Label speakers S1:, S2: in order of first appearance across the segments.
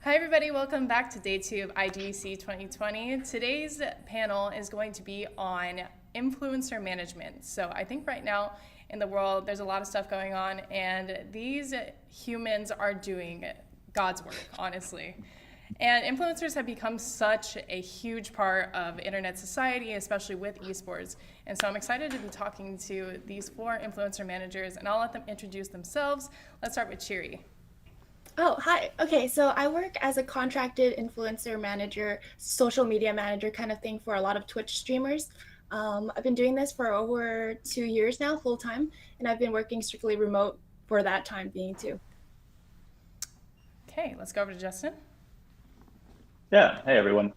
S1: Hi everybody, welcome back to day 2 of IGEC 2020. Today's panel is going to be on influencer management. So I think right now in the world there's a lot of stuff going on, and these humans are doing God's work, honestly. And influencers have become such a huge part of internet society, especially with esports. And so I'm excited to be talking to these 4 influencer managers, and I'll let them introduce themselves. Let's start with Chiri.
S2: Oh, hi. Okay, so I work as a contracted influencer manager, social media manager kind of thing for a lot of Twitch streamers. I've been doing this for over 2 years now, full time, and I've been working strictly remote for that time being too.
S1: Okay, let's go over to Justin.
S3: Yeah, hey everyone.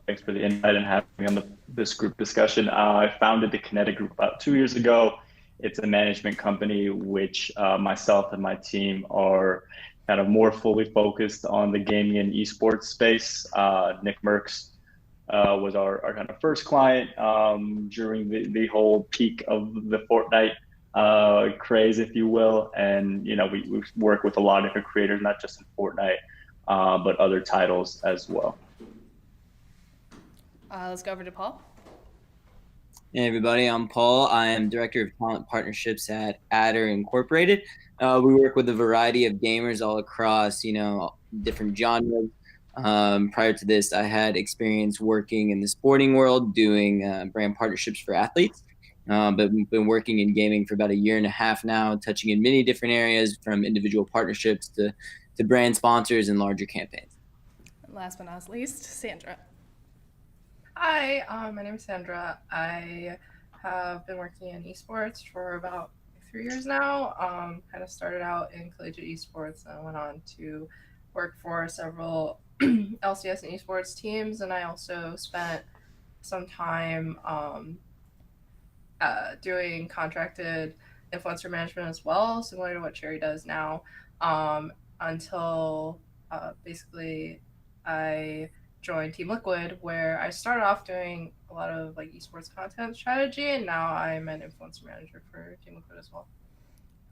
S3: Thanks for the invite and having me on this group discussion. I founded the Kinetic Group about 2 years ago. It's a management company which myself and my team are kind of more fully focused on the gaming and esports space. Nick Merckx was our kind of first client during the whole peak of the Fortnite craze, if you will. And, you know, we work with a lot of different creators, not just in Fortnite, but other titles as well.
S1: Let's go over to Paul.
S4: Hey everybody, I'm Paul. I am Director of Talent Partnerships at Adder Incorporated. We work with a variety of gamers all across, different genres. Prior to this, I had experience working in the sporting world, doing brand partnerships for athletes. But we've been working in gaming for about 1.5 years now, touching in many different areas, from individual partnerships to brand sponsors and larger campaigns.
S1: And last but not least, Sandra.
S5: Hi, my name is Sandra. I have been working in esports for about 3 years now. Kind of started out in collegiate esports and went on to work for several LCS and esports teams, and I also spent some time doing contracted influencer management as well, similar to what Cherry does now, until basically I joined Team Liquid, where I started off doing a lot of like esports content strategy, and now I'm an influencer manager for Team Liquid as well.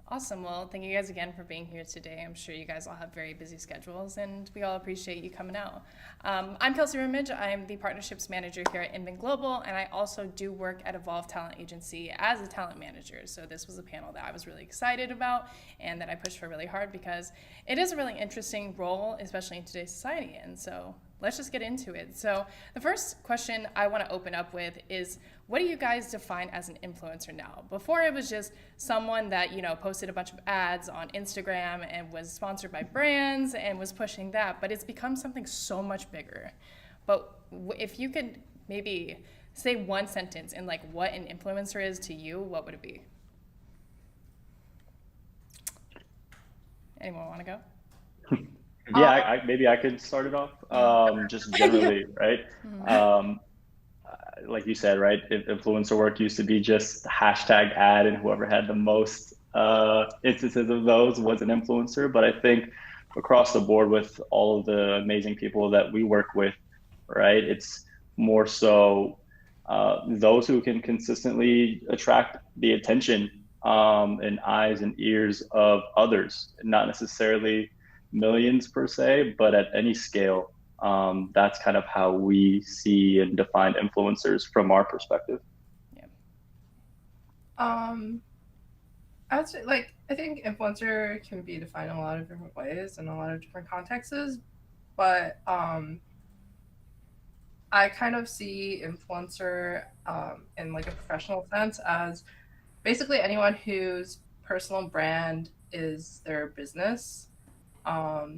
S1: Awesome. Well, thank you guys again for being here today. I'm sure you guys all have very busy schedules, and we all appreciate you coming out. I'm Kelsey Rumage. I'm the partnerships manager here at Invent Global, and I also do work at Evolve Talent Agency as a talent manager. So this was a panel that I was really excited about and that I pushed for really hard because it is a really interesting role, especially in today's society. And so let's just get into it. So the first question I want to open up with is, what do you guys define as an influencer now? Before, it was just someone that, posted a bunch of ads on Instagram and was sponsored by brands and was pushing that, but it's become something so much bigger. But if you could maybe say one sentence in like what an influencer is to you, what would it be? Anyone want to go?
S3: Yeah, maybe I could start it off. Just generally, right? Like you said, right? Influencer work used to be just hashtag ad, and whoever had the most instances of those was an influencer. But I think across the board, with all of the amazing people that we work with, right? It's more so those who can consistently attract the attention and eyes and ears of others, not necessarily millions per se, but at any scale. That's kind of how we see and define influencers from our perspective.
S5: I would say, I think influencer can be defined in a lot of different ways in a lot of different contexts, but I kind of see influencer in like a professional sense as basically anyone whose personal brand is their business. That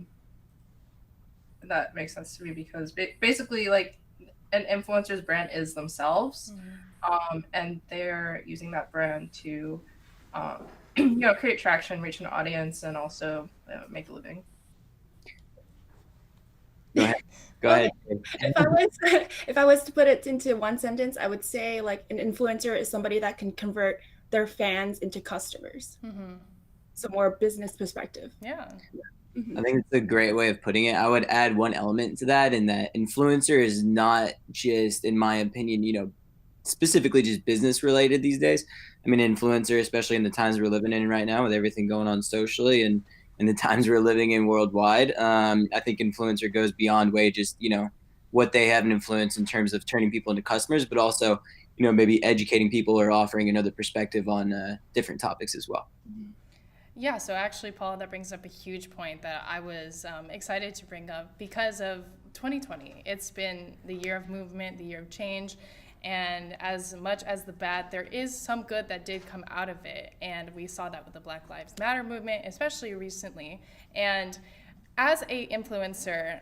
S5: makes sense to me because basically, like, an influencer's brand is themselves, and they're using that brand to, create traction, reach an audience, and also make a living.
S4: Go ahead. Go ahead.
S2: If I was to put it into one sentence, I would say like an influencer is somebody that can convert their fans into customers. So more business perspective.
S1: Yeah.
S4: I think it's a great way of putting it. I would add one element to that, in that influencer is not just, in my opinion, specifically just business related these days. I mean, influencer, especially in the times we're living in right now with everything going on socially and the times we're living in worldwide, I think influencer goes beyond way just, what they have an influence in terms of turning people into customers, but also, maybe educating people or offering another perspective on different topics as well.
S1: Yeah, so actually, Paul, that brings up a huge point that I was excited to bring up because of 2020. It's been the year of movement, the year of change, and as much as the bad, there is some good that did come out of it, and we saw that with the Black Lives Matter movement, especially recently. And as a influencer,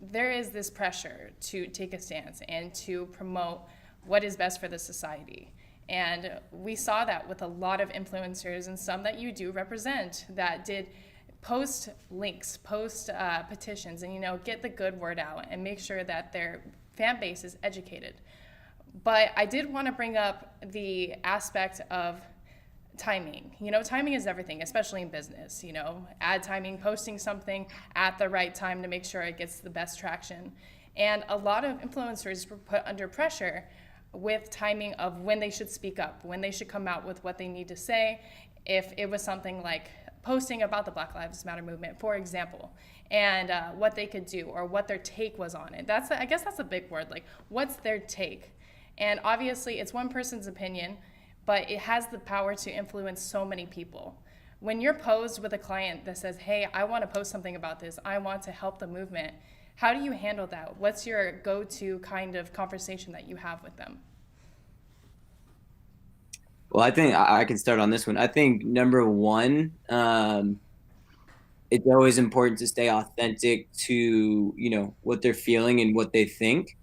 S1: there is this pressure to take a stance and to promote what is best for the society. And we saw that with a lot of influencers and some that you do represent that did post links, post petitions, and get the good word out and make sure that their fan base is educated. But I did want to bring up the aspect of timing. Timing is everything, especially in business. Ad timing, posting something at the right time to make sure it gets the best traction. And a lot of influencers were put under pressure with timing of when they should speak up, when they should come out with what they need to say. If it was something like posting about the Black Lives Matter movement, for example, and what they could do or what their take was on it. I guess that's a big word, like what's their take? And obviously it's one person's opinion, but it has the power to influence so many people. When you're posed with a client that says, hey, I want to post something about this, I want to help the movement, how do you handle that? What's your go-to kind of conversation that you have with them?
S4: Well, I think I can start on this one. I think number one, it's always important to stay authentic to, what they're feeling and what they think,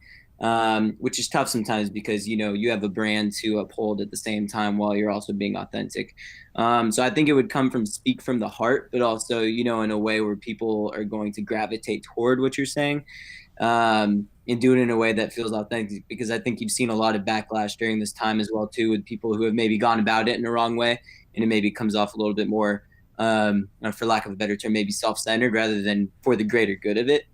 S4: which is tough sometimes because, you have a brand to uphold at the same time while you're also being authentic. So I think it would speak from the heart, but also, in a way where people are going to gravitate toward what you're saying, and do it in a way that feels authentic, because I think you've seen a lot of backlash during this time as well, too, with people who have maybe gone about it in the wrong way, and it maybe comes off a little bit more, for lack of a better term, maybe self-centered rather than for the greater good of it.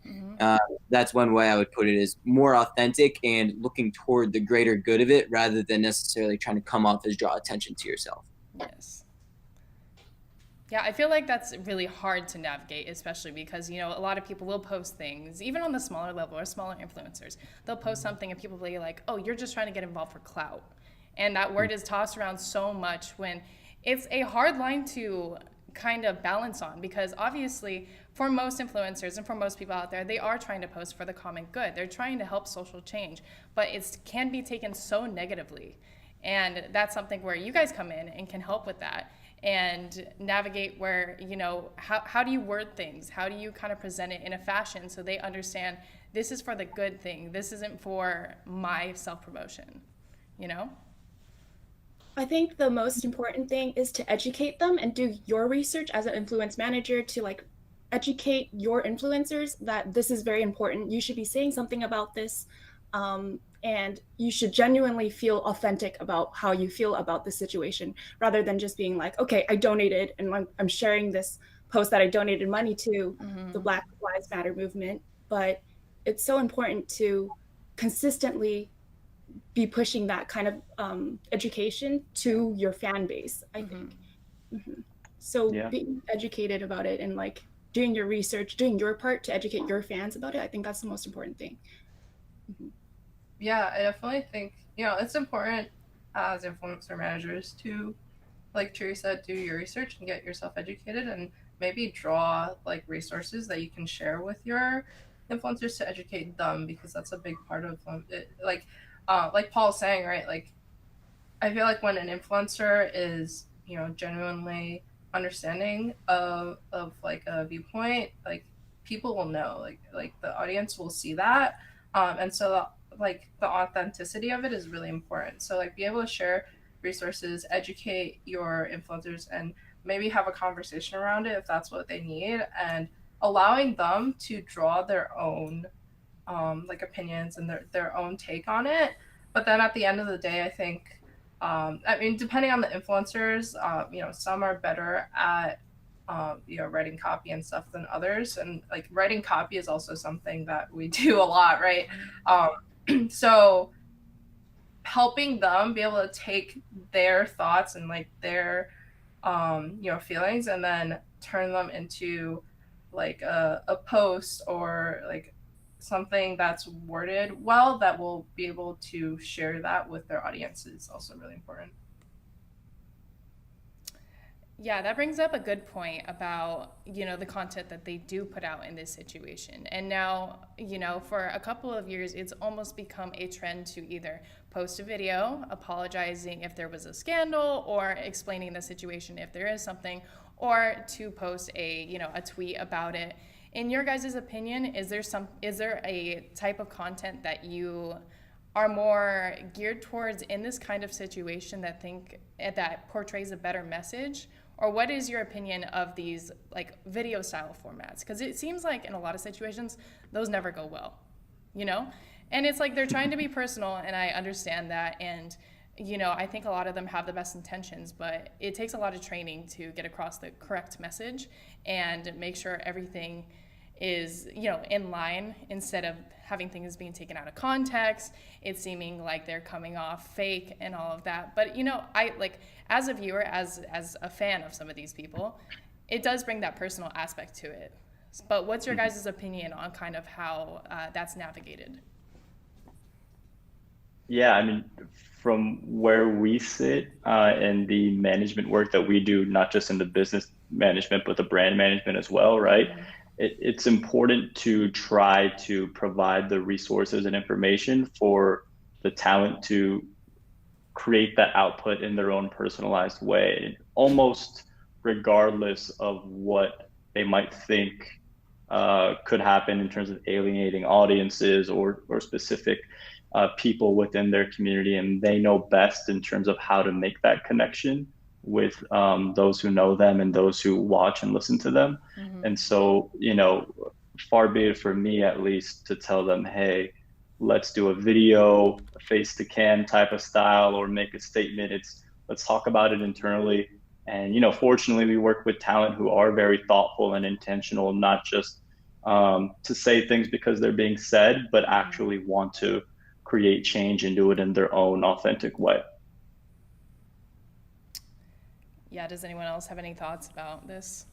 S4: That's one way I would put it, is more authentic and looking toward the greater good of it rather than necessarily trying to come off as draw attention to yourself.
S1: Yes. Yeah, I feel like that's really hard to navigate, especially because, a lot of people will post things, even on the smaller level or smaller influencers. They'll post something and people will be like, oh, you're just trying to get involved for clout. And that word is tossed around so much when it's a hard line to kind of balance on, because obviously for most influencers and for most people out there, they are trying to post for the common good. They're trying to help social change, but it can be taken so negatively. And that's something where you guys come in and can help with that and navigate where, how do you word things? How do you kind of present it in a fashion so they understand this is for the good thing. This isn't for my self-promotion,
S2: I think the most important thing is to educate them and do your research as an influence manager to like educate your influencers that this is very important. You should be saying something about this. And you should genuinely feel authentic about how you feel about the situation, rather than just being like, okay, I donated and I'm sharing this post that I donated money to the Black Lives Matter movement. But it's so important to consistently be pushing that kind of education to your fan base, I think. So being educated about it and like doing your research, doing your part to educate your fans about it. I think that's the most important thing.
S5: Yeah, I definitely think, it's important as influencer managers to, like Cherie said, do your research and get yourself educated, and maybe draw like resources that you can share with your influencers to educate them, because that's a big part of it. Like Paul's saying, right? Like, I feel like when an influencer is, genuinely understanding of like a viewpoint, like people will know, like the audience will see that, and so like the authenticity of it is really important. So like be able to share resources, educate your influencers, and maybe have a conversation around it if that's what they need, and allowing them to draw their own like opinions and their own take on it. But then at the end of the day, I think, I mean, depending on the influencers, some are better at, writing copy and stuff than others. And like writing copy is also something that we do a lot, right? So helping them be able to take their thoughts and like their, feelings, and then turn them into like a post or like something that's worded well that will be able to share that with their audience is also really important.
S1: Yeah, that brings up a good point about, the content that they do put out in this situation. And now, for a couple of years, it's almost become a trend to either post a video apologizing if there was a scandal or explaining the situation if there is something, or to post a tweet about it. In your guys' opinion, is there a type of content that you are more geared towards in this kind of situation that portrays a better message? Or what is your opinion of these like video style formats? Because it seems like in a lot of situations, those never go well, And it's like they're trying to be personal, and I understand that. And, I think a lot of them have the best intentions, but it takes a lot of training to get across the correct message and make sure everything is, in line, instead of having things being taken out of context, it's seeming like they're coming off fake and all of that. But, I like, as a viewer, as a fan of some of these people, it does bring that personal aspect to it. But what's your guys' opinion on kind of how that's navigated?
S3: Yeah, I mean, from where we sit in the management work that we do, not just in the business management, but the brand management as well, right? It's important to try to provide the resources and information for the talent to create that output in their own personalized way, almost regardless of what they might think could happen in terms of alienating audiences or specific people within their community. And they know best in terms of how to make that connection with those who know them and those who watch and listen to them. And so, far be it for me at least to tell them, hey, let's do a video, a face to cam type of style, or make a statement. Let's talk about it internally. And, fortunately, we work with talent who are very thoughtful and intentional, not just to say things because they're being said, but actually want to create change and do it in their own authentic way.
S1: Yeah, does anyone else have any thoughts about this?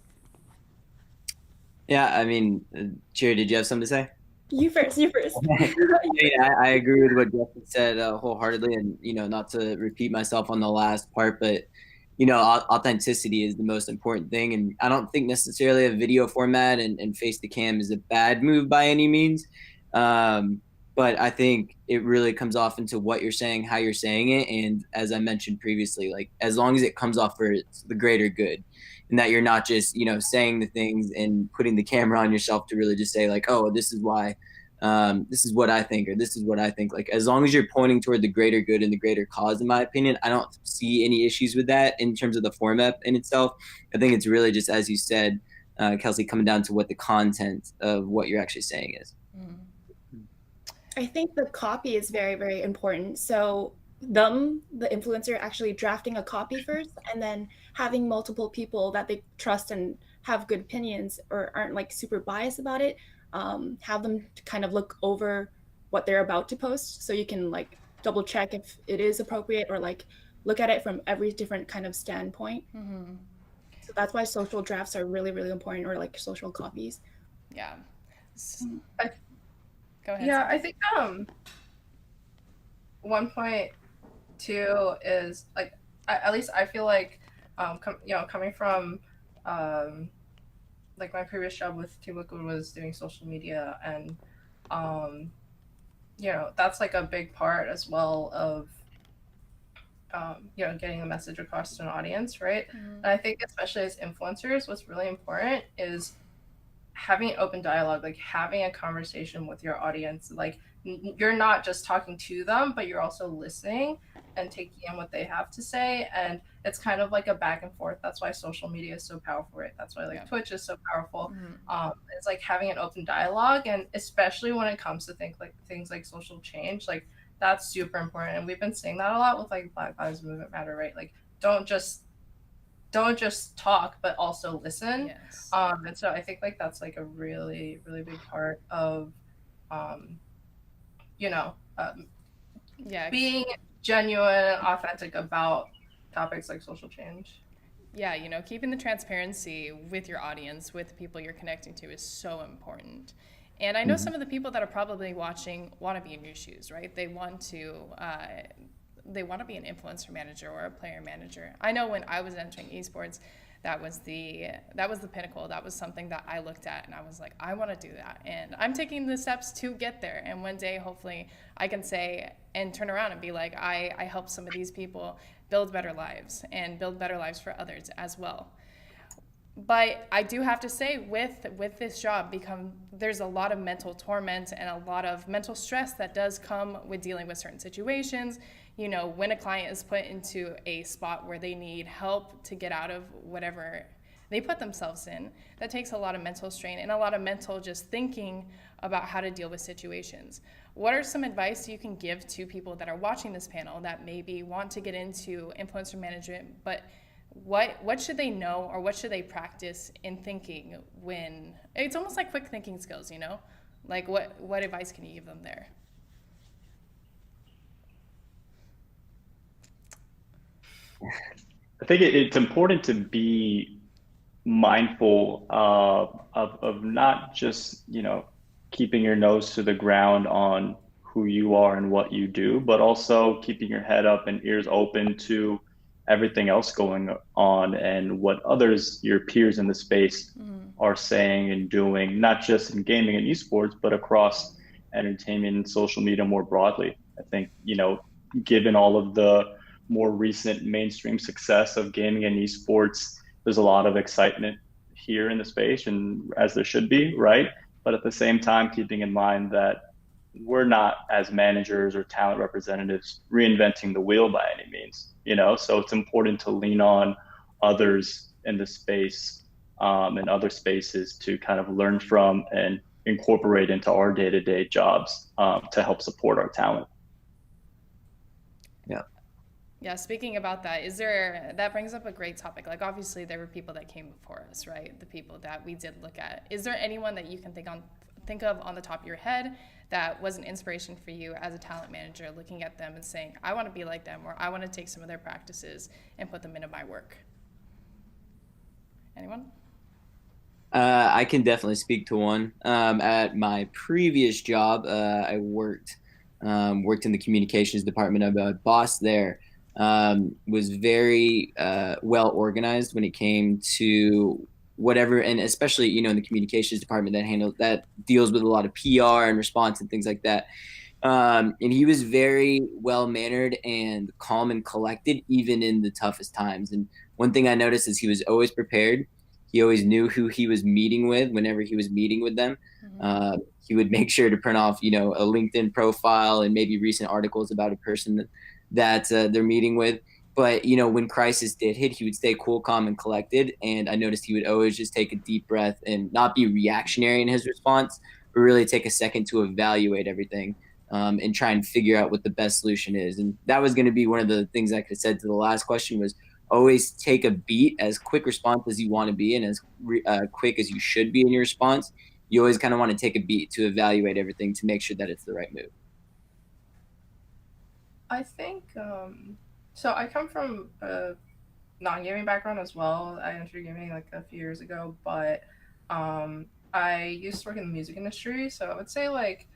S4: Yeah, I mean, Cherie, did you have something to say?
S2: You first.
S4: Yeah, I agree with what Justin said wholeheartedly, and not to repeat myself on the last part, but authenticity is the most important thing, and I don't think necessarily a video format and face to cam is a bad move by any means, but I think it really comes off into what you're saying, how you're saying it, and as I mentioned previously, like as long as it comes off for the greater good, and that you're not just saying the things and putting the camera on yourself to really just say like, oh, this is why, this is what I think, or this is what I think. Like as long as you're pointing toward the greater good and the greater cause, in my opinion, I don't see any issues with that in terms of the format in itself. I think it's really just, as you said, Kelsey, coming down to what the content of what you're actually saying is.
S2: I think the copy is very, very important. So the influencer, actually drafting a copy first, and then having multiple people that they trust and have good opinions or aren't like super biased about it, have them kind of look over what they're about to post, so you can like double check if it is appropriate, or like look at it from every different kind of standpoint. So that's why social drafts are really, really important, or like social copies.
S1: Yeah.
S5: I-
S1: Go ahead.
S5: Yeah,
S1: Sarah.
S5: I think one point too is like at least I feel like coming from like my previous job with Team Liquid was doing social media, and that's like a big part as well of getting a message across to an audience, right? And I think especially as influencers, what's really important is having an open dialogue, like having a conversation with your audience. Like you're not just talking to them, but you're also listening and taking in what they have to say. And it's kind of like a back and forth. That's why social media is so powerful, right? That's why like Twitch is so powerful. It's like having an open dialogue, and especially when it comes to things like social change, like that's super important. And we've been seeing that a lot with like Black Lives Movement Matter, right? Like don't just talk, but also listen.
S1: Yes.
S5: And so I think like that's like a really, really big part of,
S1: Yeah.
S5: being genuine and authentic about topics like social change.
S1: Yeah, keeping the transparency with your audience, with the people you're connecting to, is so important. And I know some of the people that are probably watching want to be in your shoes, right? They want to be an influencer manager or a player manager. I know when I was entering esports, that was the pinnacle. That was something that I looked at and I was like, I want to do that. And I'm taking the steps to get there. And one day, hopefully, I can say and turn around and be like, I helped some of these people build better lives and build better lives for others as well. But I do have to say, with this job, there's a lot of mental torment and a lot of mental stress that does come with dealing with certain situations. When a client is put into a spot where they need help to get out of whatever they put themselves in, that takes a lot of mental strain and a lot of mental just thinking about how to deal with situations. What are some advice you can give to people that are watching this panel that maybe want to get into influencer management, but what should they know, or what should they practice in thinking when it's almost like quick thinking skills, like what advice can you give them there?
S3: I think it's important to be mindful of not just, keeping your nose to the ground on who you are and what you do, but also keeping your head up and ears open to everything else going on and what others, your peers in the space, are saying and doing, not just in gaming and esports, but across entertainment and social media more broadly. I think, given all of the more recent mainstream success of gaming and esports, there's a lot of excitement here in the space, and as there should be, right? But at the same time, keeping in mind that we're not, as managers or talent representatives, reinventing the wheel by any means, so it's important to lean on others in the space and other spaces to kind of learn from and incorporate into our day-to-day jobs to help support our talent.
S1: Yeah, speaking about that, that brings up a great topic. Like, obviously, there were people that came before us, right? The people that we did look at. Is there anyone that you can think of on the top of your head that was an inspiration for you as a talent manager, looking at them and saying, I want to be like them, or I want to take some of their practices and put them into my work? Anyone?
S4: I can definitely speak to one. At my previous job, I worked in the communications department. My boss there was very well organized when it came to whatever, and especially in the communications department that deals with a lot of PR and response and things like that. And he was very well mannered and calm and collected, even in the toughest times. And one thing I noticed is he was always prepared. He always knew who he was meeting with whenever he was meeting with them. He would make sure to print off, a LinkedIn profile and maybe recent articles about a person that they're meeting with. But, when crisis did hit, he would stay cool, calm, and collected. And I noticed he would always just take a deep breath and not be reactionary in his response, but really take a second to evaluate everything and try and figure out what the best solution is. And that was going to be one of the things I could have said to the last question was always take a beat, as quick response as you want to be and as quick as you should be in your response. You always kind of want to take a beat to evaluate everything to make sure that it's the right move.
S5: I think so I come from non-gaming background as well. I entered gaming like a few years ago, but I used to work in the music industry, so I would say like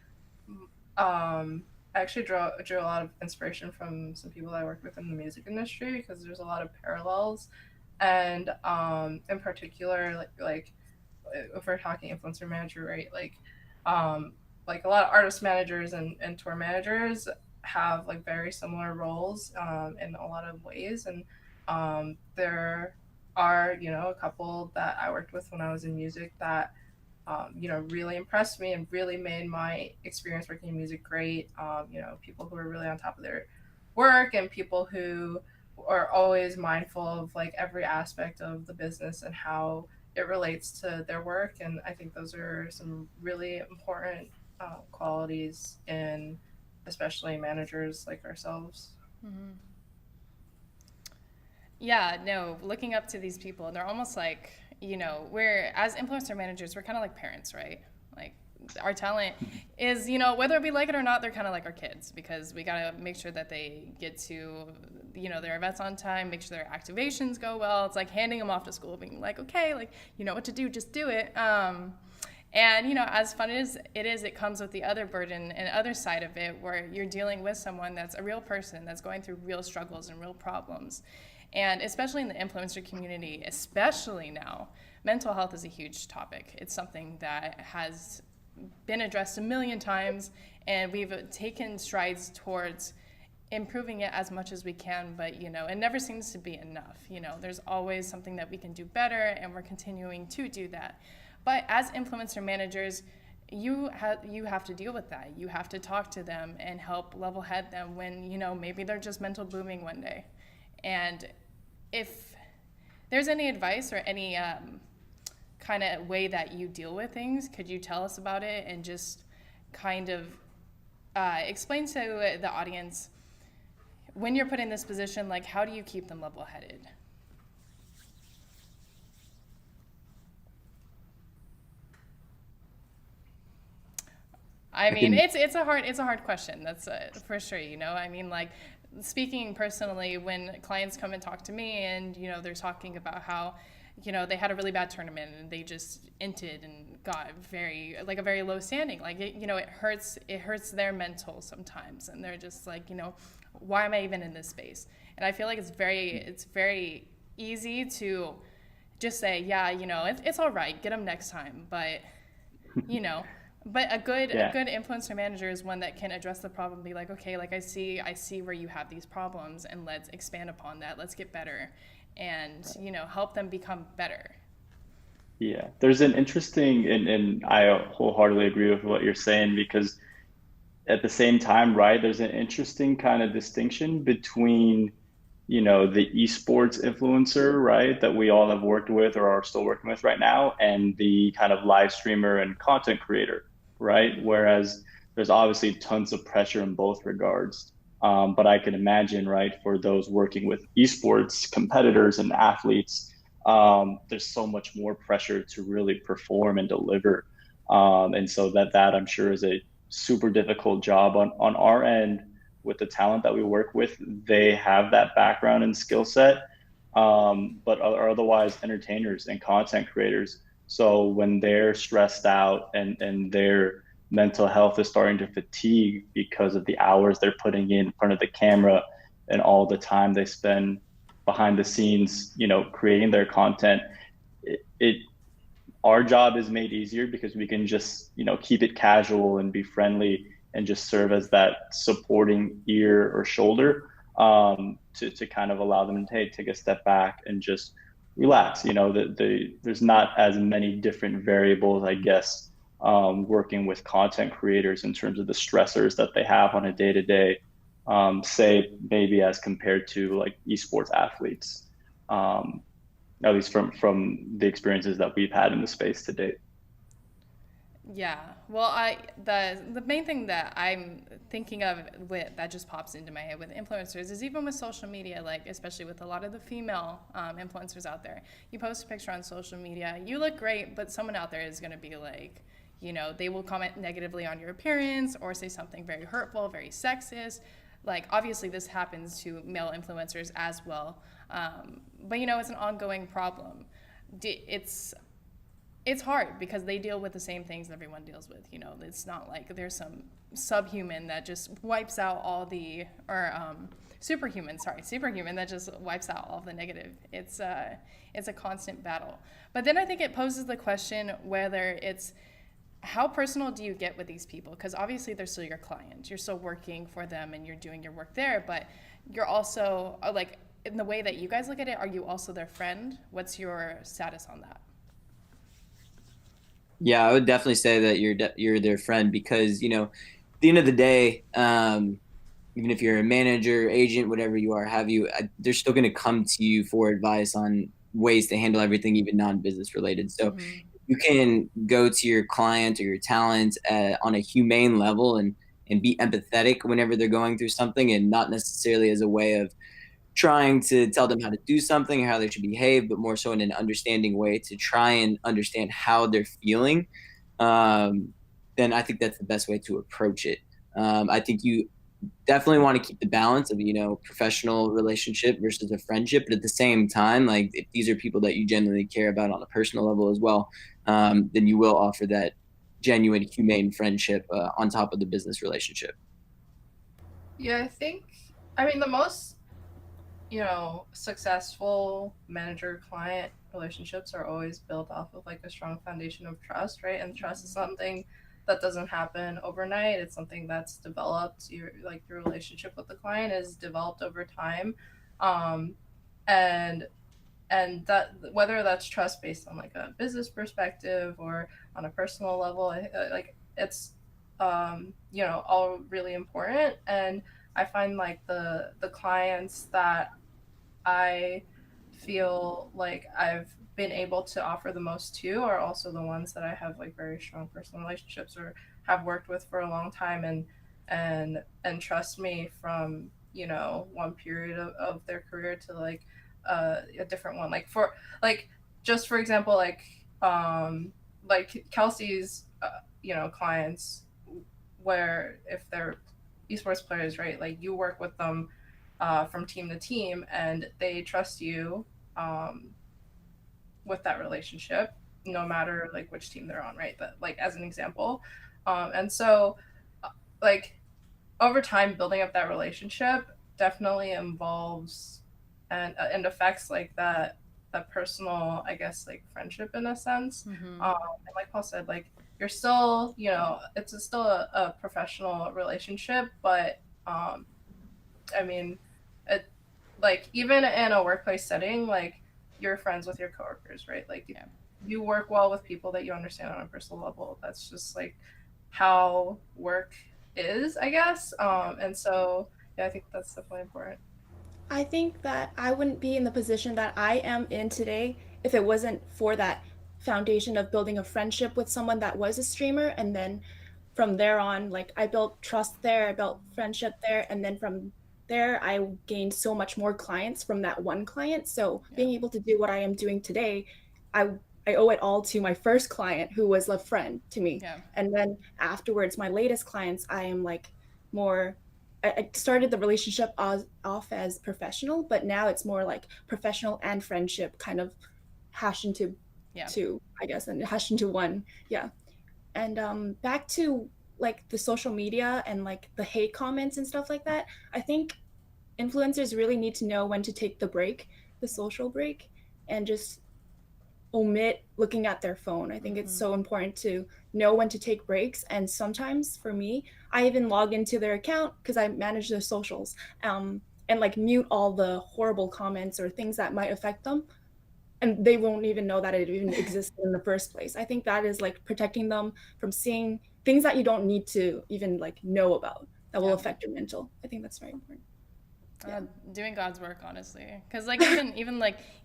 S5: I actually drew a lot of inspiration from some people I worked with in the music industry because there's a lot of parallels, and in particular like if we're talking influencer manager, right? Like a lot of artist managers and tour managers have like very similar roles in a lot of ways, and there are a couple that I worked with when I was in music that really impressed me and really made my experience working in music great. People who are really on top of their work and people who are always mindful of like every aspect of the business and how it relates to their work. And I think those are some really important qualities in especially managers like ourselves.
S1: Mm-hmm. Yeah, no, looking up to these people, they're almost like, we're, as influencer managers, we're kind of like parents, right? Like, our talent is, whether we like it or not, they're kind of like our kids because we got to make sure that they get to, their events on time, make sure their activations go well. It's like handing them off to school, being like, okay, like, you know what to do, just do it. And, as fun as it is, it comes with the other burden and other side of it where you're dealing with someone that's a real person that's going through real struggles and real problems. And especially in the influencer community, especially now, mental health is a huge topic. It's something that has been addressed a million times, and we've taken strides towards improving it as much as we can, but it never seems to be enough. There's always something that we can do better, and we're continuing to do that. But as influencer managers, you have to deal with that. You have to talk to them and help level head them when maybe they're just mental booming one day. And if there's any advice or any kind of way that you deal with things, could you tell us about it and just kind of explain to the audience when you're put in this position, like how do you keep them level-headed? I mean, it's a hard question. That's for sure. I mean, like speaking personally, when clients come and talk to me, and they're talking about how they had a really bad tournament and they just inted and got a very low standing. Like it hurts their mental sometimes, and they're just like, why am I even in this space? And I feel like it's very easy to just say, yeah, it's all right, get them next time, but But a good influencer manager is one that can address the problem and be like, okay, like I see where you have these problems, and let's expand upon that. Let's get better, and help them become better.
S3: Yeah, there's an interesting, and I wholeheartedly agree with what you're saying because at the same time, right, there's an interesting kind of distinction between, the esports influencer, right, that we all have worked with or are still working with right now, and the kind of live streamer and content creator, right? Whereas there's obviously tons of pressure in both regards. But I can imagine, right, for those working with esports competitors and athletes, there's so much more pressure to really perform and deliver. And so that I'm sure is a super difficult job on our end with the talent that we work with. They have that background and skill set, but are otherwise entertainers and content creators. So when they're stressed out and their mental health is starting to fatigue because of the hours they're putting in front of the camera and all the time they spend behind the scenes, creating their content, our job is made easier because we can just, keep it casual and be friendly and just serve as that supporting ear or shoulder, to kind of allow them to, hey, take a step back and just relax. There's not as many different variables, I guess, working with content creators in terms of the stressors that they have on a day-to-day, say maybe as compared to like esports athletes, at least from the experiences that we've had in the space to date.
S1: Yeah. Well, the main thing that I'm thinking of that just pops into my head with influencers is even with social media, like especially with a lot of the female influencers out there. You post a picture on social media, you look great, but someone out there is going to be like, they will comment negatively on your appearance or say something very hurtful, very sexist. Like obviously this happens to male influencers as well. But it's an ongoing problem. It's hard because they deal with the same things everyone deals with. It's not like there's some subhuman that just wipes out all the, or superhuman that just wipes out all of the negative. It's a constant battle. But then I think it poses the question whether it's how personal do you get with these people? Because obviously they're still your client. You're still working for them and you're doing your work there, but you're also like, in the way that you guys look at it, are you also their friend? What's your status on that?
S4: Yeah, I would definitely say that you're their friend because, at the end of the day, even if you're a manager, agent, whatever you are, they're still going to come to you for advice on ways to handle everything, even non-business related. So you can go to your client or your talent on a humane level and be empathetic whenever they're going through something, and not necessarily as a way of trying to tell them how to do something or how they should behave, but more so in an understanding way to try and understand how they're feeling. Then I think that's the best way to approach it. I think you definitely want to keep the balance of, professional relationship versus a friendship. But at the same time, like if these are people that you genuinely care about on a personal level as well, then you will offer that genuine, humane friendship on top of the business relationship.
S5: Yeah, the most successful manager-client relationships are always built off of like a strong foundation of trust, right? And trust is something that doesn't happen overnight. It's something that's developed. Your relationship with the client is developed over time, and that whether that's trust based on like a business perspective or on a personal level, like it's all really important. And I find like the clients that I feel like I've been able to offer the most to are also the ones that I have like very strong personal relationships or have worked with for a long time and trust me from one period of their career to like a different one, like just for example like Kelsey's clients, where if they're esports players, right, like you work with them from team to team, and they trust you with that relationship, no matter like which team they're on, right? But like as an example, and so like over time, building up that relationship definitely involves and affects like that personal, I guess, like friendship in a sense. And like Paul said, like you're still, it's still a professional relationship, but I mean, it, like even in a workplace setting, like you're friends with your coworkers, right? Like you work well with people that you understand on a personal level. That's just like how work is, I guess. And so yeah, I think that's definitely important.
S2: I think that I wouldn't be in the position that I am in today if it wasn't for that foundation of building a friendship with someone that was a streamer. And then from there on, like I built trust there, I built friendship there. And then from there, I gained so much more clients from that one client. So being able to do what I am doing today, I I owe it all to my first client who was a friend to me.
S1: Yeah.
S2: And then afterwards, my latest clients, I am like more I started the relationship off as professional, but now it's more like professional and friendship kind of hash into
S1: Yeah.
S2: two, I guess, and hash into one. Yeah. And back to like the social media and like the hate comments and stuff like that, I think influencers really need to know when to take the break, the social break, and just omit looking at their phone. I think it's so important to know when to take breaks. And sometimes for me, I even log into their account because I manage their socials, and like mute all the horrible comments or things that might affect them. And they won't even know that it even existed in the first place. I think that is like protecting them from seeing things that you don't need to even like know about that will
S1: Yeah.
S2: affect your mental. I think that's very important.
S1: Doing God's work, honestly, because like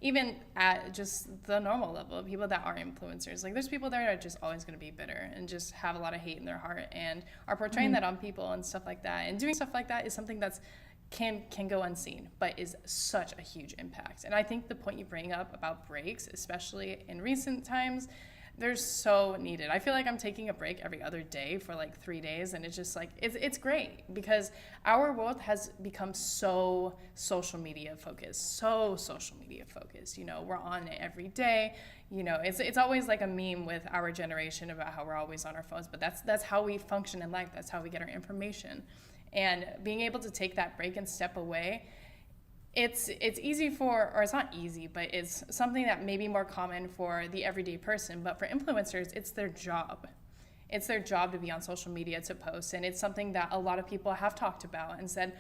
S1: even at just the normal level, people that are influencers, like there's people there that are just always going to be bitter and just have a lot of hate in their heart and are portraying that on people and stuff like that. And doing stuff like that is something that's can go unseen, but is such a huge impact. And I think the point you bring up about breaks, especially in recent times, they're so needed. I feel like I'm taking a break every other day for like 3 days, and it's just like it's great because our world has become so social media focused, You know, we're on it every day. You know, it's always like a meme with our generation about how we're always on our phones, but that's how we function in life. That's how we get our information. And being able to take that break and step away, it's easy for, or it's not easy, but it's something that may be more common for the everyday person. But for influencers, it's their job. It's their job to be on social media, to post. And it's something that a lot of people have talked about and said,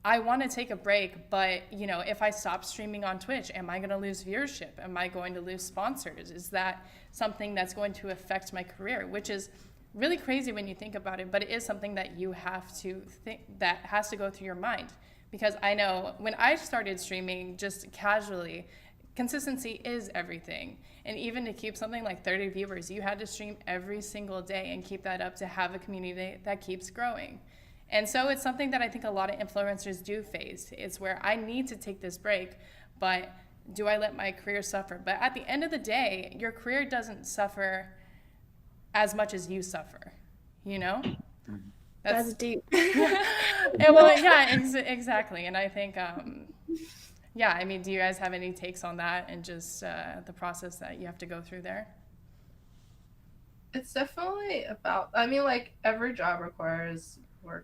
S1: I want to take a break, but you know, if I stop streaming on Twitch, am I going to lose viewership? Am I going to lose sponsors? Is that something that's going to affect my career? Which is really crazy when you think about it, but it is something that you have to think, that has to go through your mind. Because I know when I started streaming just casually, consistency is everything. And even to keep something like 30 viewers, you had to stream every single day and keep that up to have a community that keeps growing. And so it's something that I think a lot of influencers do face. It's where I need to take this break, but do I let my career suffer? But at the end of the day, your career doesn't suffer as much as you suffer, you know?
S2: That's deep.
S1: Well, yeah, exactly. And I think, yeah, I mean, do you guys have any takes on that and just the process that you have to go through there?
S5: It's definitely about, I mean, like every job requires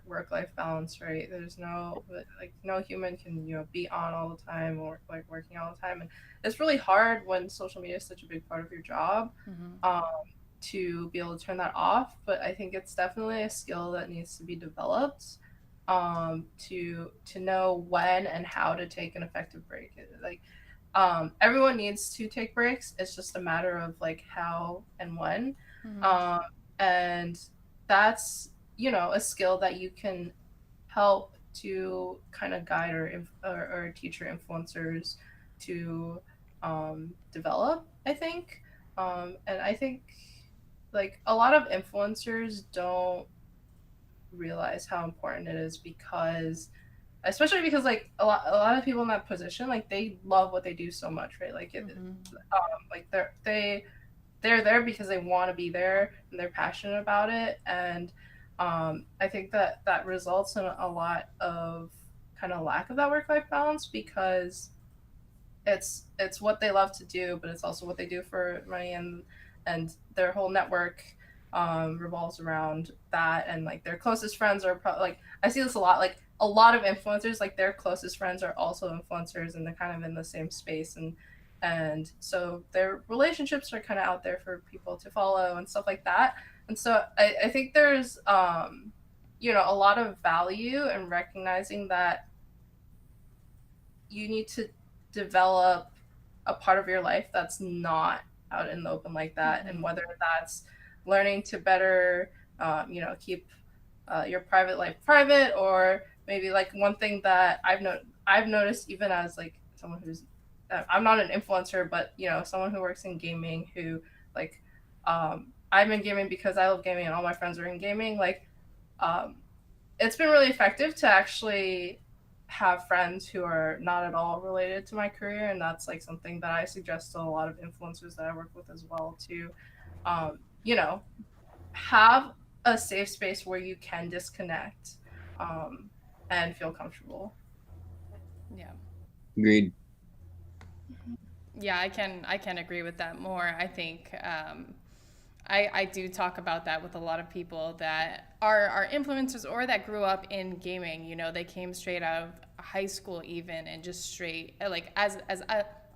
S5: work-life balance, right? There's no, like, no human can, you know, be on all the time or like working all the time. And it's really hard when social media is such a big part of your job. To be able to turn that off, but I think it's definitely a skill that needs to be developed, to know when and how to take an effective break. Like, everyone needs to take breaks. It's just a matter of like how and when, and that's, you know, a skill that you can help to kind of guide or teach your influencers to develop, I think. And I think like a lot of influencers don't realize how important it is, because especially because like a lot of people in that position, like they love what they do so much, right? Like like they're there because they want to be there and they're passionate about it. And I think that results in a lot of kind of lack of that work-life balance, because it's what they love to do, but it's also what they do for money, and their whole network revolves around that. And like their closest friends are like, I see this a lot, like a lot of influencers, like their closest friends are also influencers, and they're kind of in the same space, and so their relationships are kind of out there for people to follow and stuff like that. And so I think there's you know, a lot of value in recognizing that you need to develop a part of your life that's not out in the open like that. And whether that's learning to better you know, keep your private life private, or maybe like one thing that I've noticed, even as like someone who's I'm not an influencer, but you know, someone who works in gaming, who like I'm in gaming because I love gaming and all my friends are in gaming, like it's been really effective to actually have friends who are not at all related to my career. And that's like something that I suggest to a lot of influencers that I work with as well, to you know, have a safe space where you can disconnect and feel comfortable.
S1: Yeah.
S4: Agreed.
S1: Yeah, I can agree with that more. I think I do talk about that with a lot of people that are influencers or that grew up in gaming. You know, they came straight out of high school even, and just straight, like as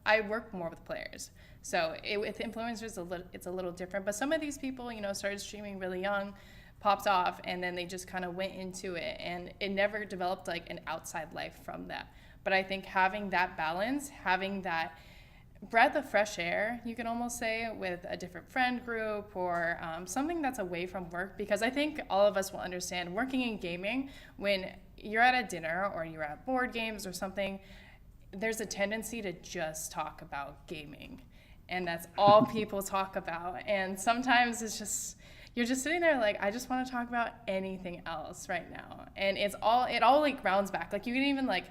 S1: I work more with players. So with influencers, it's a little different. But some of these people, you know, started streaming really young, popped off, and then they just kind of went into it, and it never developed like an outside life from that. But I think having that balance, having that breath of fresh air, you can almost say, with a different friend group, or something that's away from work, because I think all of us will understand working in gaming, when you're at a dinner or you're at board games or something, there's a tendency to just talk about gaming, and that's all people talk about. And sometimes it's just, you're just sitting there like, I just want to talk about anything else right now. And it all like rounds back. Like you can even like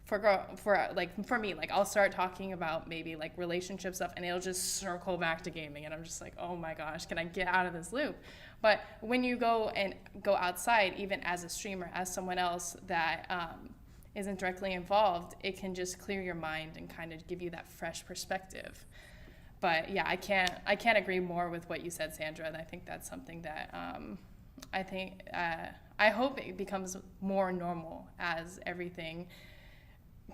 S1: for me, like I'll start talking about maybe like relationship stuff and it'll just circle back to gaming and I'm just like, oh my gosh, can I get out of this loop? But when you go outside, even as a streamer, as someone else that isn't directly involved, it can just clear your mind and kind of give you that fresh perspective. But yeah, I can't agree more with what you said, Sandra, and I think that's something that I hope it becomes more normal as everything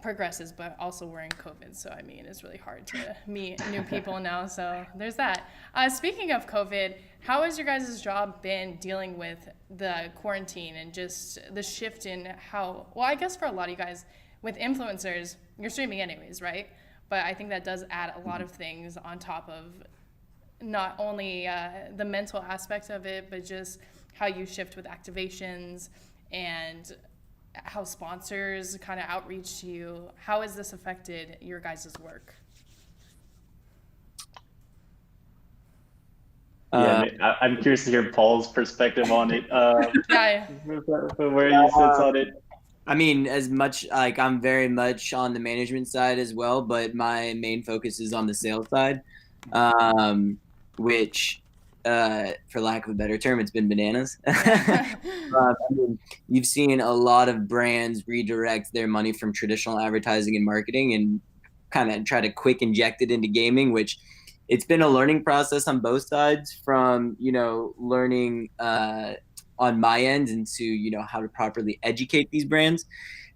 S1: progresses, but also we're in COVID, so I mean it's really hard to meet new people now, so there's that. Speaking of COVID, how has your guys' job been dealing with the quarantine and just the shift in how, well, I guess for a lot of you guys with influencers, you're streaming anyways, right? But I think that does add a lot of things on top of not only the mental aspect of it, but just how you shift with activations and how sponsors kind of outreach to you. How has this affected your guys' work?
S3: I'm curious to hear Paul's perspective on it.
S1: Yeah.
S3: Where he sits on it.
S4: I mean, as much like I'm very much on the management side as well, but my main focus is on the sales side, which, for lack of a better term, it's been bananas. I mean, you've seen a lot of brands redirect their money from traditional advertising and marketing and kind of try to quick inject it into gaming, which it's been a learning process on both sides from, learning on my end into, how to properly educate these brands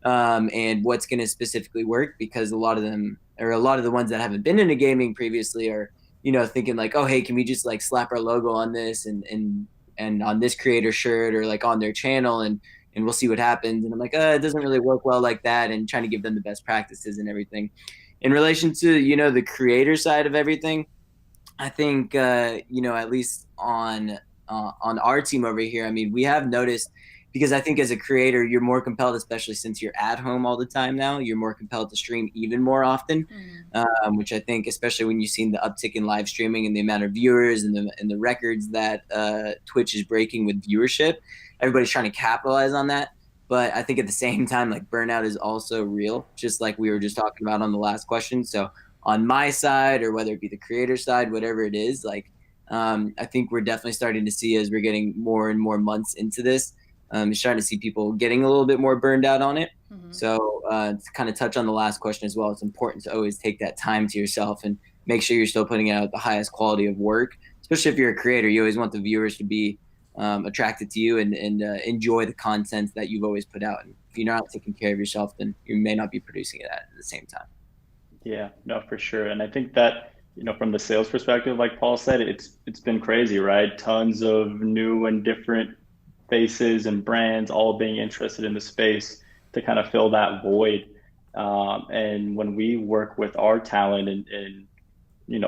S4: and what's going to specifically work, because a lot of the ones that haven't been into gaming previously are, thinking like, oh, hey, can we just like slap our logo on this and on this creator shirt or like on their channel and we'll see what happens. And I'm like, it doesn't really work well like that, and trying to give them the best practices and everything. In relation to, the creator side of everything, I think, at least on our team over here, I mean, we have noticed, because I think as a creator, you're more compelled, especially since you're at home all the time now, you're more compelled to stream even more often, which I think, especially when you've seen the uptick in live streaming and the amount of viewers and the records that Twitch is breaking with viewership, everybody's trying to capitalize on that. But I think at the same time, like, burnout is also real, just like we were just talking about on the last question. So on my side, or whether it be the creator side, whatever it is, like, I think we're definitely starting to see, as we're getting more and more months into this, starting to see people getting a little bit more burned out on it. So to kind of touch on the last question as well, it's important to always take that time to yourself and make sure you're still putting out the highest quality of work, especially if you're a creator. You always want the viewers to be attracted to you and enjoy the content that you've always put out. And if you're not taking care of yourself, then you may not be producing it at the same time.
S3: Yeah, no, for sure. And I think that, from the sales perspective, like Paul said, it's been crazy, right? Tons of new and different faces and brands all being interested in the space to kind of fill that void. And when we work with our talent and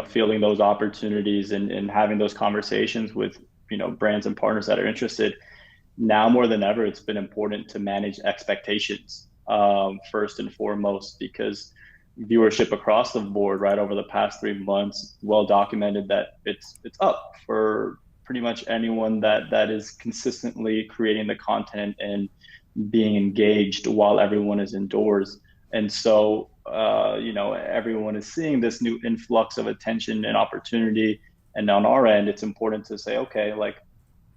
S3: feeling those opportunities and having those conversations with, brands and partners that are interested, now more than ever, it's been important to manage expectations first and foremost, because viewership across the board, right, over the past 3 months, well documented that it's up for pretty much anyone that is consistently creating the content and being engaged while everyone is indoors. And so, everyone is seeing this new influx of attention and opportunity. And on our end, it's important to say, okay, like,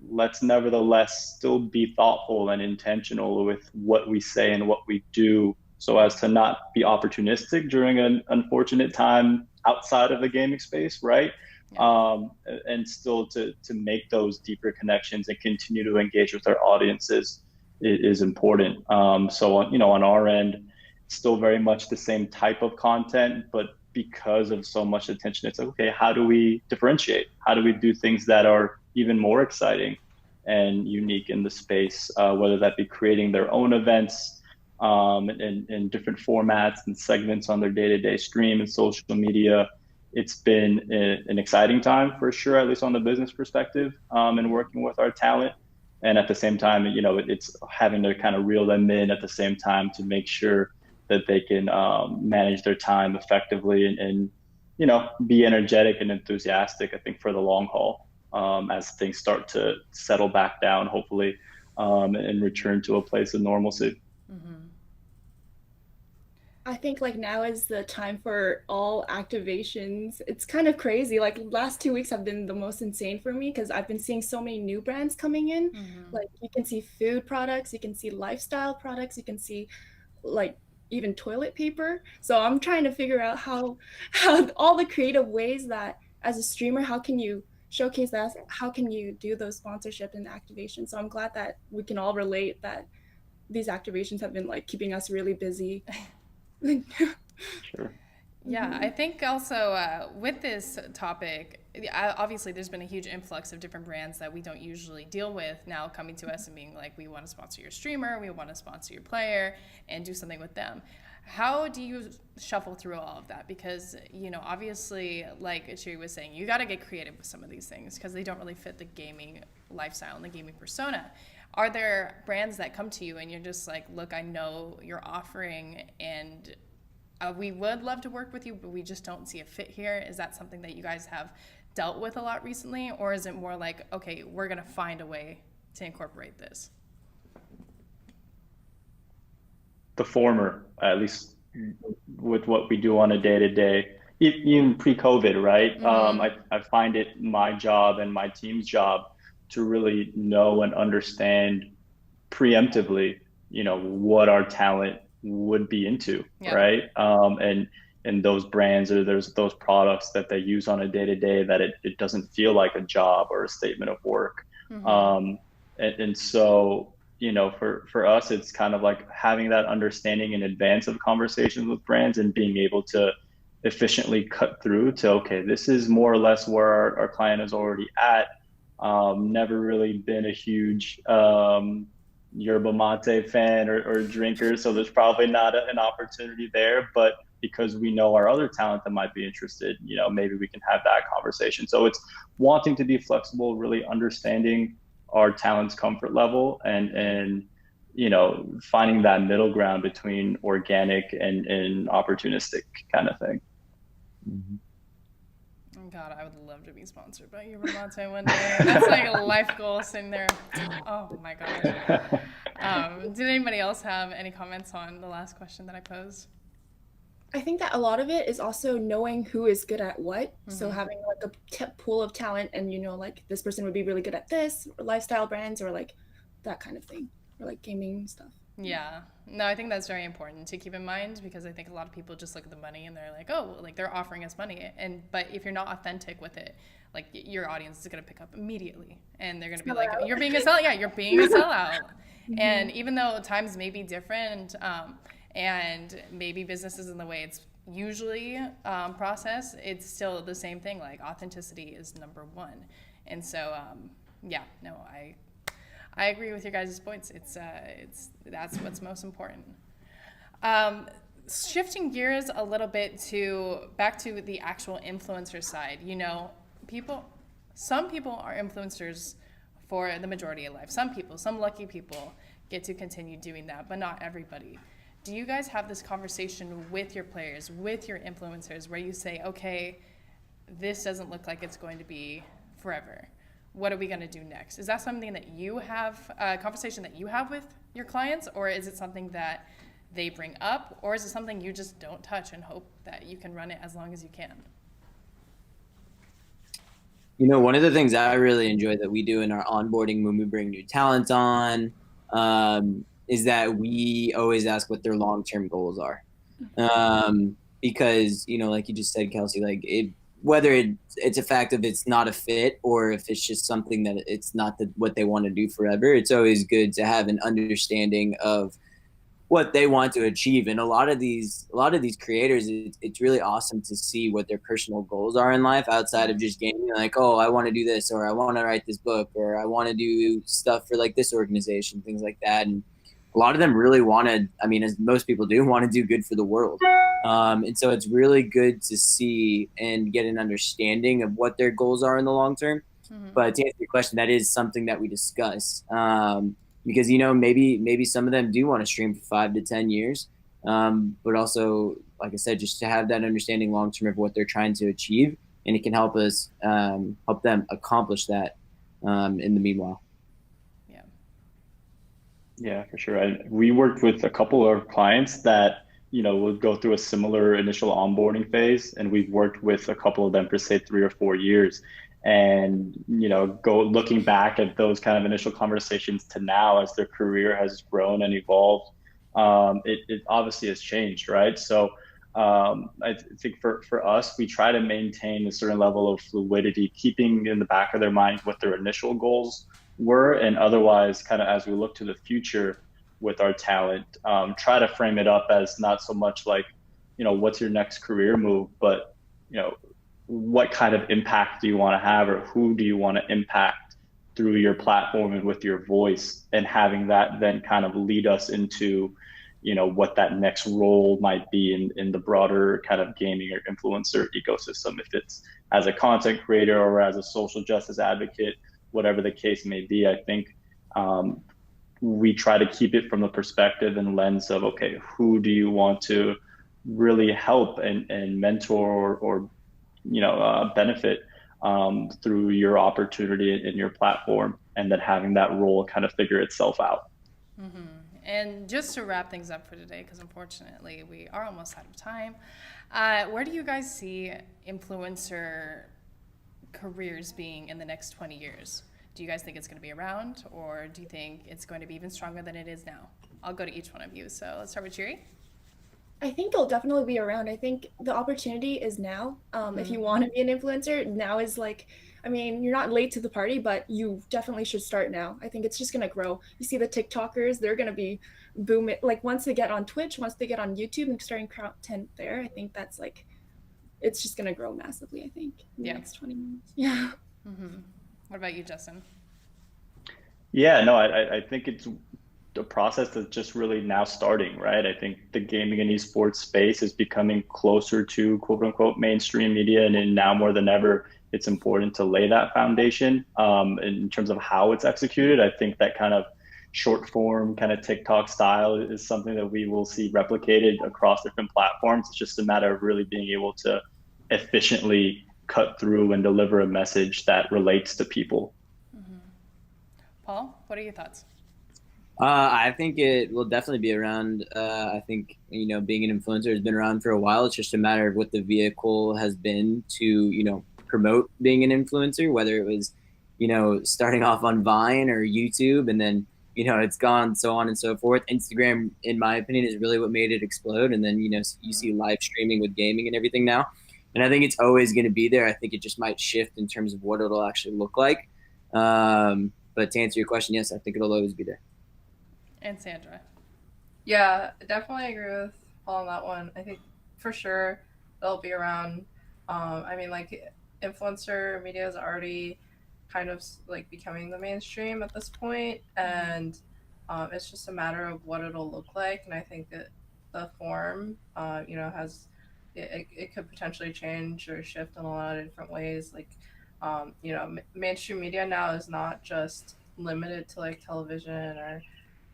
S3: let's nevertheless still be thoughtful and intentional with what we say and what we do, so as to not be opportunistic during an unfortunate time outside of the gaming space, right? And still to make those deeper connections and continue to engage with our audiences is important. So on our end, it's still very much the same type of content, but because of so much attention, it's like, okay, how do we differentiate? How do we do things that are even more exciting and unique in the space, whether that be creating their own events in different formats and segments on their day-to-day stream and social media. It's been an exciting time for sure, at least on the business perspective, and working with our talent. And at the same time, it's having to kind of reel them in at the same time to make sure that they can manage their time effectively and be energetic and enthusiastic, I think, for the long haul, as things start to settle back down, hopefully, and return to a place of normalcy.
S2: I think like now is the time for all activations. It's kind of crazy. Like last 2 weeks have been the most insane for me because I've been seeing so many new brands coming in.
S1: Mm-hmm.
S2: Like you can see food products, you can see lifestyle products, you can see like even toilet paper. So I'm trying to figure out how all the creative ways that as a streamer, how can you showcase that? How can you do those sponsorship and activation? So I'm glad that we can all relate that these activations have been like keeping us really busy.
S3: Sure.
S1: Yeah, I
S2: Mhm.
S1: think also with this topic, obviously there's been a huge influx of different brands that we don't usually deal with now coming to us and being like, we want to sponsor your streamer, we want to sponsor your player, and do something with them. How do you shuffle through all of that? Because, you know, obviously, like Achiri was saying, you got to get creative with some of these things because they don't really fit the gaming lifestyle and the gaming persona. Are there brands that come to you and you're just like, look, I know you're offering and we would love to work with you, but we just don't see a fit here. Is that something that you guys have dealt with a lot recently? Or is it more like, okay, we're going to find a way to incorporate this?
S3: The former, at least with what we do on a day to day, even pre-COVID, right?
S1: Mm-hmm.
S3: I find it my job and my team's job to really know and understand preemptively, what our talent would be into,
S1: Yeah.
S3: right? And those brands or there's those products that they use on a day to day that it doesn't feel like a job or a statement of work.
S1: Mm-hmm.
S3: And so, for us, it's kind of like having that understanding in advance of conversations with brands and being able to efficiently cut through to, okay, this is more or less where our client is already at. Never really been a huge yerba mate fan or drinker, so there's probably not an opportunity there. But because we know our other talent that might be interested, maybe we can have that conversation. So it's wanting to be flexible, really understanding our talent's comfort level and finding that middle ground between organic and opportunistic kind of thing.
S4: Mhm.
S1: Oh God, I would love to be sponsored by Yerba Mate one day. That's like a life goal sitting there. Oh my gosh. Did anybody else have any comments on the last question that I posed?
S2: I think that a lot of it is also knowing who is good at what. So
S1: Mm-hmm.
S2: having like a pool of talent, and like this person would be really good at this, or lifestyle brands, or like that kind of thing, or like gaming stuff.
S1: Yeah. No, I think that's very important to keep in mind because I think a lot of people just look at the money and they're like, oh, well, like they're offering us money. But if you're not authentic with it, like your audience is going to pick up immediately and they're going to be
S2: Sell
S1: like,
S2: out.
S1: you're being a sellout. Yeah, you're being a sellout. And
S2: Mhm.
S1: even though times may be different and maybe business isn't the way it's usually processed, it's still the same thing. Like authenticity is number one. And so, yeah, no, I agree with your guys' points. It's that's what's most important. Um, Shifting gears a little bit to back to the actual influencer side. You know, people, some people are influencers for the majority of life. Some people, some lucky people, get to continue doing that, but not everybody. Do you guys have this conversation with your players, with your influencers, where you say, okay, this doesn't look like it's going to be forever? What are we going to do next? Is that something that you have, a conversation that you have with your clients, or is it something that they bring up, or is it something you just don't touch and hope that you can run it as long as you can?
S4: One of the things I really enjoy that we do in our onboarding when we bring new talents on is that we always ask what their long-term goals are. Because, like you just said, Kelsey, like whether it's a fact of it's not a fit or if it's just something that it's not what they want to do forever, it's always good to have an understanding of what they want to achieve. And a lot of these creators, it's really awesome to see what their personal goals are in life outside of just gaming. Like, oh, I want to do this, or I want to write this book, or I want to do stuff for like this organization, things like that. And a lot of them really want to, I mean, as most people do, want to do good for the world. And so it's really good to see and get an understanding of what their goals are in the long term.
S1: Mm-hmm.
S4: But to answer your question, that is something that we discuss. Because maybe some of them do want to stream for 5 to 10 years, but also, like I said, just to have that understanding long term of what they're trying to achieve, and it can help us help them accomplish that in the meanwhile.
S1: Yeah.
S3: Yeah, for sure. We worked with a couple of clients that will go through a similar initial onboarding phase, and we've worked with a couple of them for say 3 or 4 years. And go looking back at those kind of initial conversations to now, as their career has grown and evolved, it obviously has changed, right? So I think for us, we try to maintain a certain level of fluidity, keeping in the back of their minds what their initial goals were, and otherwise, kind of as we look to the future with our talent, try to frame it up as not so much like, what's your next career move, but what kind of impact do you want to have, or who do you want to impact through your platform and with your voice, and having that then kind of lead us into what that next role might be in the broader kind of gaming or influencer ecosystem, if it's as a content creator or as a social justice advocate, whatever the case may be. I think we try to keep it from the perspective and lens of, okay, who do you want to really help and mentor or benefit through your opportunity and your platform, and then having that role kind of figure itself out.
S1: Mm-hmm. And just to wrap things up for today, because unfortunately we are almost out of time, where do you guys see influencer careers being in the next 20 years? Do you guys think it's going to be around, or do you think it's going to be even stronger than it is now? I'll go to each one of you. So let's start with Chiri.
S2: I think it'll definitely be around. I think the opportunity is now. If you want to be an influencer, now is like, you're not late to the party, but you definitely should start now. I think it's just going to grow. You see the TikTokers, they're going to be booming. Like once they get on Twitch, once they get on YouTube and starting content there, I think that's like, it's just going to grow massively, I think, in the next 20 minutes. Yeah.
S1: Mm-hmm. What about you, Justin?
S3: Yeah, no, I think it's a process that's just really now starting, right? I think the gaming and esports space is becoming closer to quote unquote mainstream media, and now more than ever, it's important to lay that foundation. In terms of how it's executed, I think that kind of short form kind of TikTok style is something that we will see replicated across different platforms. It's just a matter of really being able to efficiently cut through and deliver a message that relates to people.
S1: Mm-hmm. Paul, what are your thoughts?
S4: I think it will definitely be around. I think, being an influencer has been around for a while. It's just a matter of what the vehicle has been to, promote being an influencer, whether it was, starting off on Vine or YouTube, and then, it's gone so on and so forth. Instagram, in my opinion, is really what made it explode. And then, you see live streaming with gaming and everything now. And I think it's always going to be there. I think it just might shift in terms of what it'll actually look like. But to answer your question, yes, I think it'll always be there.
S1: And Sandra.
S5: Yeah, I definitely agree with Paul on that one. I think for sure they'll be around. Influencer media is already kind of like becoming the mainstream at this point, and it's just a matter of what it'll look like. And I think that the form, has it could potentially change or shift in a lot of different ways. Like, mainstream media now is not just limited to like television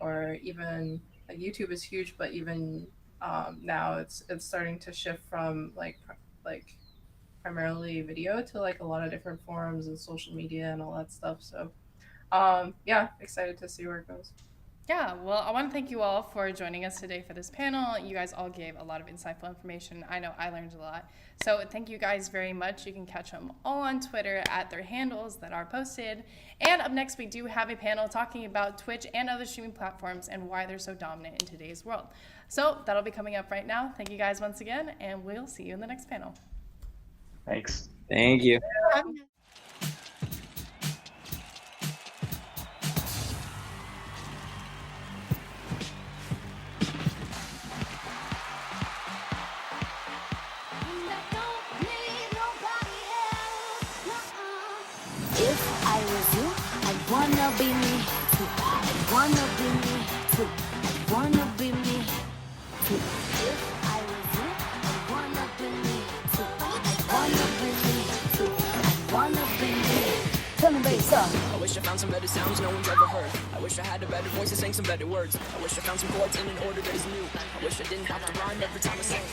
S5: or even like YouTube is huge, but even now it's starting to shift from like primarily video to like a lot of different forums and social media and all that stuff. So excited to see where it goes.
S1: Yeah, well, I want to thank you all for joining us today for this panel. You guys all gave a lot of insightful information. I know I learned a lot. So thank you guys very much. You can catch them all on Twitter at their handles that are posted. And up next, we do have a panel talking about Twitch and other streaming platforms and why they're so dominant in today's world. So that'll be coming up right now. Thank you guys once again, and we'll see you in the next panel.
S3: Thanks.
S4: Thank you.
S6: If I was you, I'd wanna be me too. I'd wanna be me too. I'd wanna be me too. If I was you, I'd wanna be me too. I'd wanna be me too. I'd wanna be me. Turn the bass up.
S7: I wish I found some better sounds no one's ever heard. I wish I had a better voice and sang some better words. I wish I found some chords in an order that is new. I wish I didn't have to rhyme every time I sang.